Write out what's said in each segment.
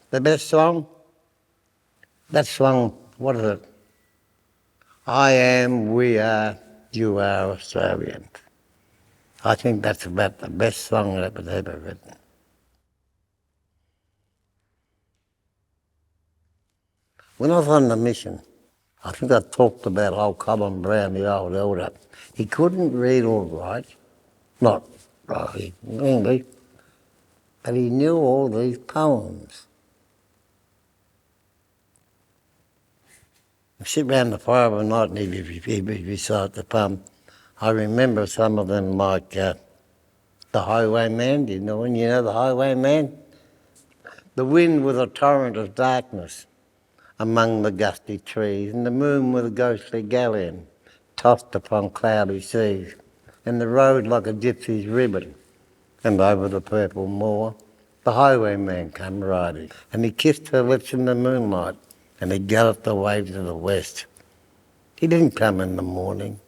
The best song? That song, what is it? I am, we are, you are Australians. I think that's about the best song that was ever written. When I was on the mission, I think I talked about old Colin Brown, the old elder. He couldn't read or write, not right, English, but he knew all these poems. I'd sit round the fire one night and he'd recite the poem. I remember some of them like The Highwayman, do you know when you know The Highwayman? The wind was a torrent of darkness among the gusty trees, and the moon was a ghostly galleon tossed upon cloudy seas, and the road like a gypsy's ribbon, and over the purple moor the highwayman came riding, and he kissed her lips in the moonlight, and he galloped away to the west. He didn't come in the morning.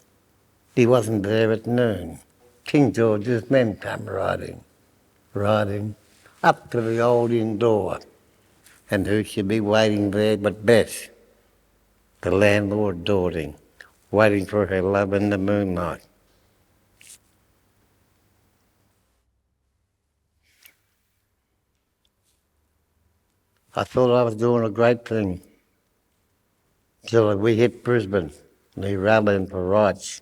He wasn't there at noon. King George's men come riding up to the old inn door. And who should be waiting there but Bess, the landlord Dording, waiting for her love in the moonlight. I thought I was doing a great thing till we hit Brisbane and they rallied for rights.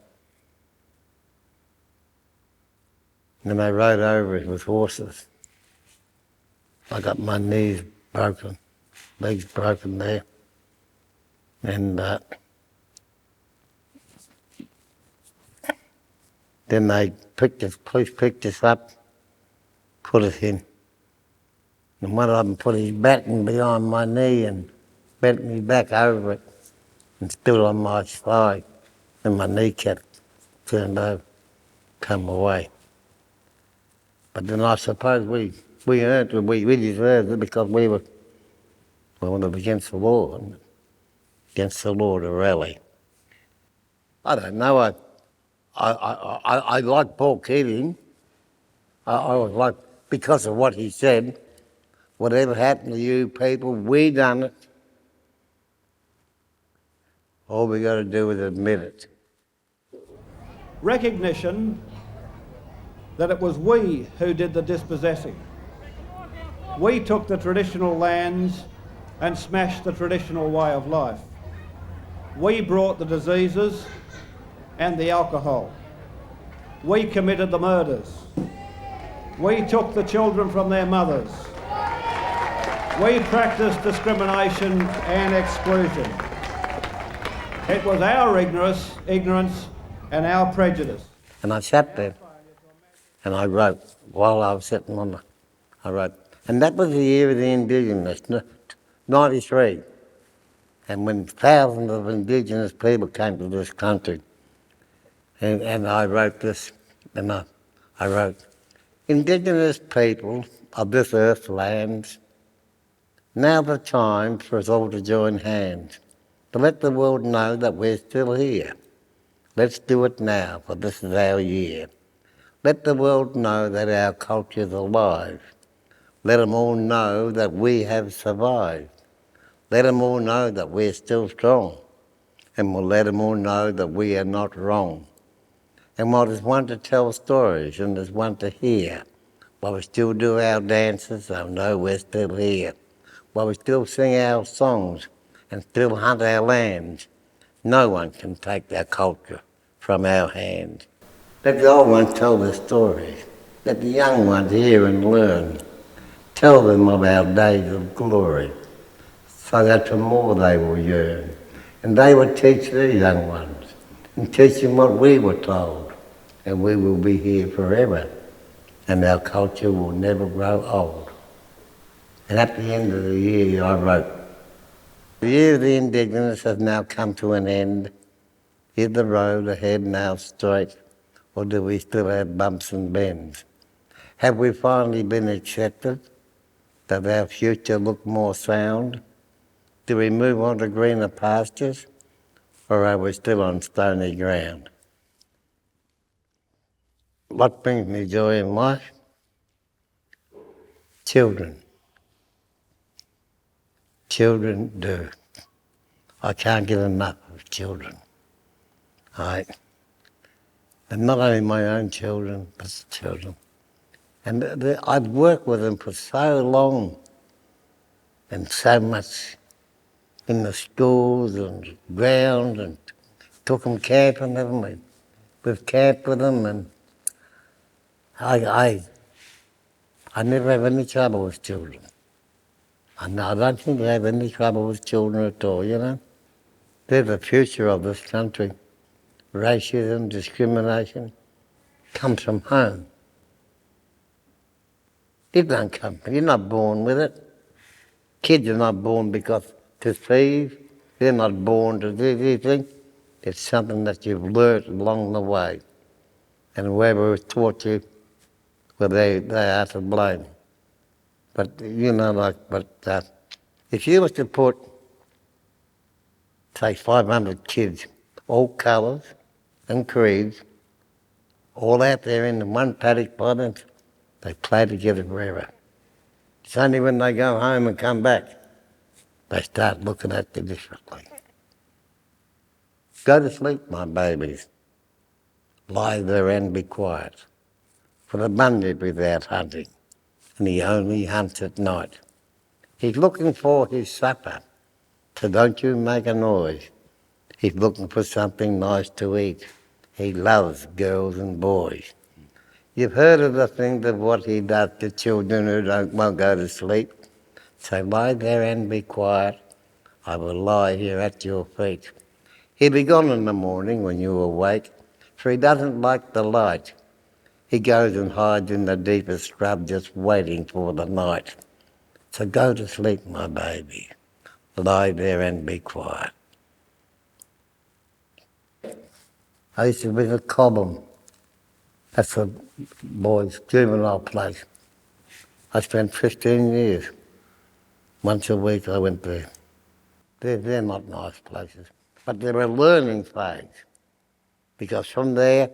And then they rode over it with horses. I got my knees broken, legs broken there. And then police picked us up, put us in. And one of them put his baton behind my knee and bent me back over it and stood on my side. And my kneecap turned over, come away. But then I suppose we earned it, we deserved it because we were against the law, against the law to rally. I don't know, I like Paul Keating. I was like, because of what he said, whatever happened to you people, we done it. All we got to do is admit it. Recognition that it was we who did the dispossessing. We took the traditional lands and smashed the traditional way of life. We brought the diseases and the alcohol. We committed the murders. We took the children from their mothers. We practiced discrimination and exclusion. It was our ignorance and our prejudice. And I sat there and I wrote while I was sitting on I wrote. And that was the year of the Indigenous, 93. And when thousands of Indigenous people came to this country, and I wrote this, and I wrote, Indigenous people of this earth's lands, now the time for us all to join hands, to let the world know that we're still here. Let's do it now, for this is our year. Let the world know that our culture's alive. Let them all know that we have survived. Let them all know that we're still strong. And we'll let them all know that we are not wrong. And while there's one to tell stories and there's one to hear, while we still do our dances, they'll know we're still here. While we still sing our songs and still hunt our lands, no one can take our culture from our hands. Let the old ones tell their stories. Let the young ones hear and learn. Tell them of our days of glory, so that for more they will yearn. And they will teach their young ones and teach them what we were told. And we will be here forever, and our culture will never grow old. And at the end of the year, I wrote, the year of the Indigenous has now come to an end. Is the road ahead now straight, or do we still have bumps and bends? Have we finally been accepted? Does our future look more sound? Do we move on to greener pastures, or are we still on stony ground? What brings me joy in life? Children. children do. I can't get enough of children. And not only my own children, but the children. And I've worked with them for so long and so much in the schools and grounds, and took them camping with them. We've camped with them, and I never have any trouble with children. I don't think I have any trouble with children at all, you know. They're the future of this country. Racism, discrimination comes from home. It don't come. You're not born with it. Kids are not born because to thieve. They're not born to do anything. It's something that you've learnt along the way. And whoever has taught you, well, they are to blame. But, you know, if you was to put, say, 500 kids, all colours and creeds, all out there in one paddock by them, they play together forever. It's only when they go home and come back, they start looking at you differently. Go to sleep, my babies. Lie there and be quiet. For the Bunyip is out hunting, and he only hunts at night. He's looking for his supper, so don't you make a noise. He's looking for something nice to eat. He loves girls and boys. You've heard of the thing of what he does to children who won't go to sleep. So lie there and be quiet. I will lie here at your feet. He'll be gone in the morning when you awake, for he doesn't like the light. He goes and hides in the deepest scrub just waiting for the night. So go to sleep, my baby. Lie there and be quiet. I used to visit Cobham. That's a boys' juvenile place. I spent 15 years. Once a week I went there. They're not nice places, but they're a learning phase. Because from there,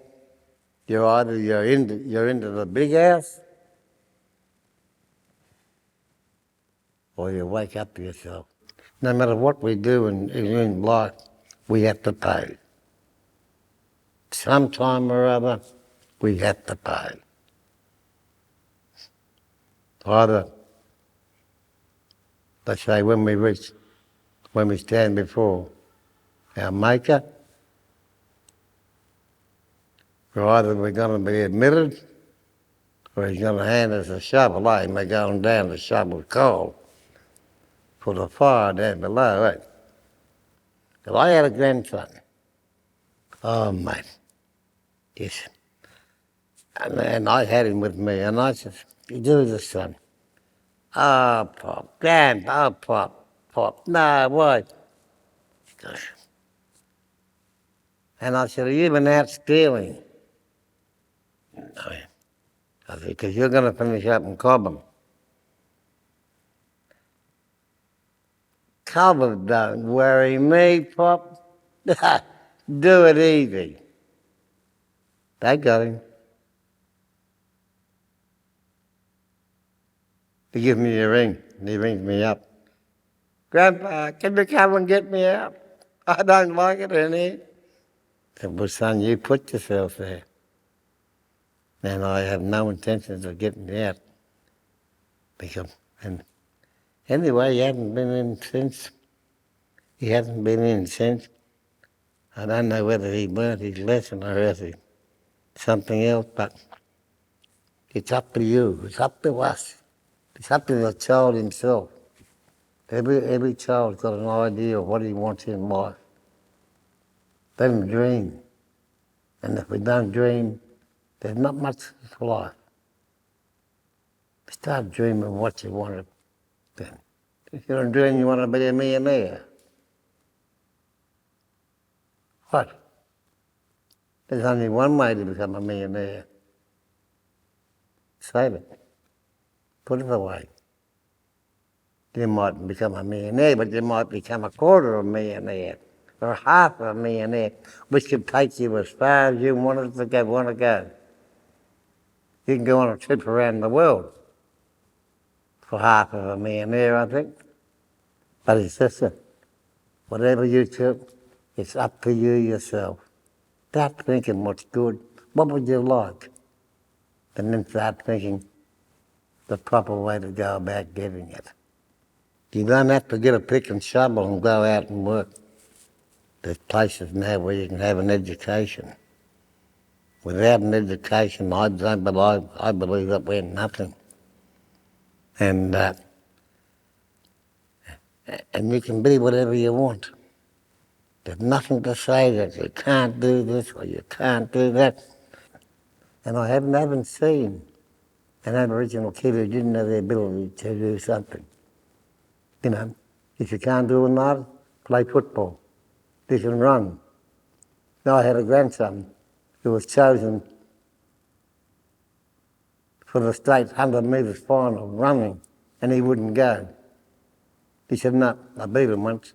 you're into the big house, or you wake up to yourself. No matter what we do in life, we have to pay. Sometime or other, we have to pay. Either, let's say, when we stand before our Maker, or either we're going to be admitted, or he's going to hand us a shovel, and we're going down to shovel coal for the fire down below, eh? But I had a grandson. Oh, mate. Yes. And I had him with me, and I said, you do this, son. Oh, Pop, Pop. No, why? Gosh. And I said, have you been out stealing? No. I said, because you're going to finish up in Cobham. Cobham don't worry me, Pop. Do it easy. They got him. He gives me a ring, and he rings me up. Grandpa, can you come and get me out? I don't like it in here. I said, well, son, you put yourself there. And I have no intentions of getting out. And anyway, he hasn't been in since. I don't know whether he learned his lesson or else something else, but it's up to you. It's up to us. It's up to the child himself. Every child's got an idea of what he wants in life. Let him dream. And if we don't dream, there's not much to life. Start dreaming what you want to be. If you don't dream you want to be a millionaire. What? There's only one way to become a millionaire. Save it. Put it away. You might become a millionaire, but you might become a quarter of a millionaire or half of a millionaire, which could take you as far as you want to go. You can go on a trip around the world for half of a millionaire, I think. But it's just that whatever you took, it's up to you yourself. Start thinking what's good, what would you like? And then start thinking the proper way to go about getting it. You don't have to get a pick and shovel and go out and work. There's places now where you can have an education. Without an education, I believe that we're nothing. And you can be whatever you want. There's nothing to say that you can't do this or you can't do that. And I haven't seen an Aboriginal kid who didn't have the ability to do something. You know, if you can't do an art, play football. You can run. Now I had a grandson who was chosen for the state 100 metres final running, and he wouldn't go. He said, no, I beat him once.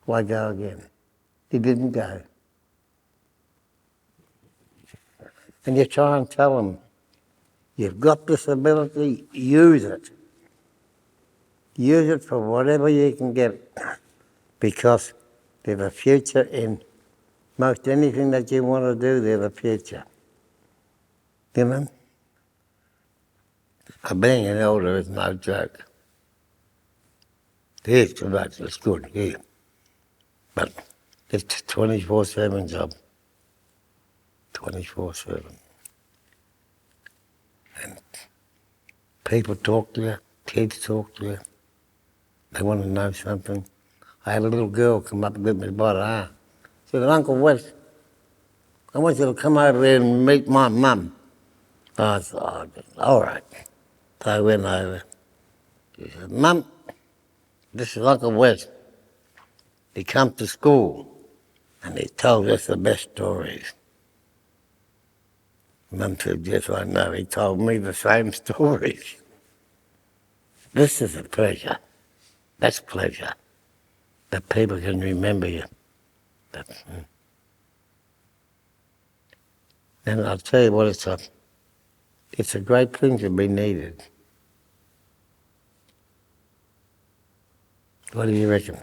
Why go again? He didn't go. And you try and tell him, you've got this ability, use it. Use it for whatever you can get, because there's a future in most anything that you want to do, there's a future. You know? Being an elder is no joke. It is correct, it's good, yeah. But it's a 24/7 job. 24/7. And people talk to you, kids talk to you. They want to know something. I had a little girl come up with me by the arm. She said, Uncle Wes, I want you to come over here and meet my mum. I said, oh, all right. So I went over. She said, Mum, this is Uncle Wes. He comes to school and he told us the best stories. Mum said, yes, I know. He told me the same stories. This is a pleasure. That's pleasure. That people can remember you. And I'll tell you what, it's a great thing to be needed. What do you reckon?